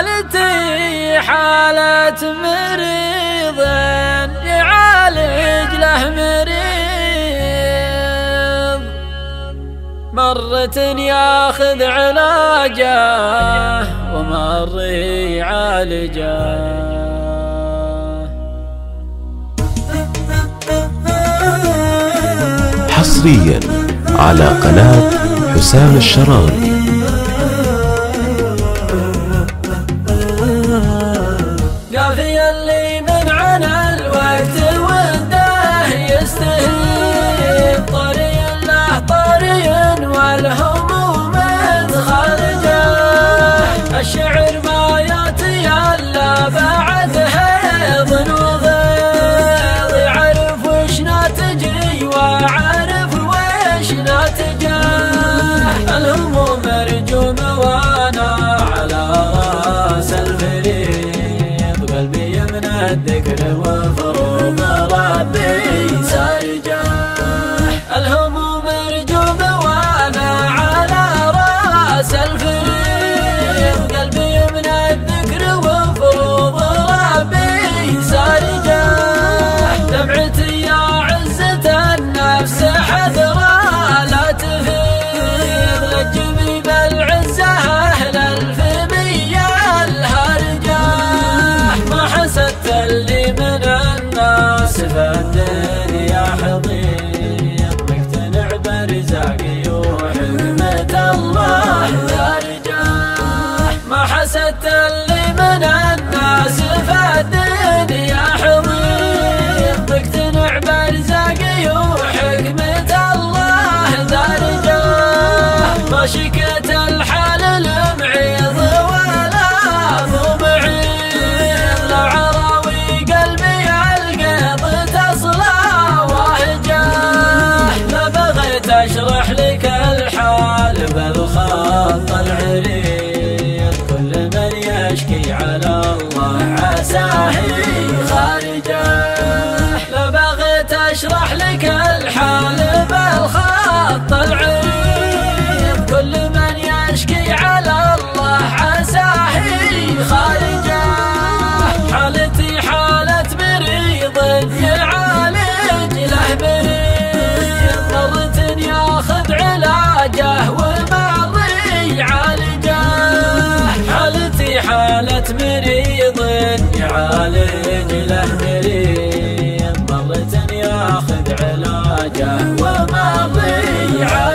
حالتي حالة مريض يعالج له مريض، مرة ياخذ علاجه ومر يعالجه. حصريا على قناة حسام الشراني. قافي اللي من عنا الوقت وده يستهين، طري له طري والهموم خارجه، الشعر ما ياتي الا بعد هيض وغيظ، يعرف وش ناتجي وعارف وش ناتجه، الهموم مرجوم وانا على راس الفريق، قلبي من الذكر وفروض ربي سارجه، الهموم مرجوم وانا على راس الفريق، قلبي من الذكر وفروض ربي سارجه، دمعتي يا عزة النفس حذرة لا تفيض، لجبي بالعزة أهل الفمية الهرجة، ما حسدت اللي من الناس فالدنيا حضيض، مقتنع برزاقي وحكمة الله دارجة، ما حسدت اللي من الناس فالدنيا حضيض، مقتنع برزاقي وحكمة الله دارجة، ما شكيت الحال المعيض ولا ذو بعيض، لو عراوي قلبي القيض تصلى واهجه، لا بغيت اشرح لك الحال بالخط العريض، كل من يشكي على الله عساه خارجه، لا بغيت اشرح لك الحال بالخط العريض، كل من يشكي على الله عساه خارجه، حالتي حالة مريض يعالج له مريض، مرة ياخذ علاجه ومر يعالجه، حالتي حالة مريض يعالج له مريض، مرة ياخذ علاجه ومر يعالجه.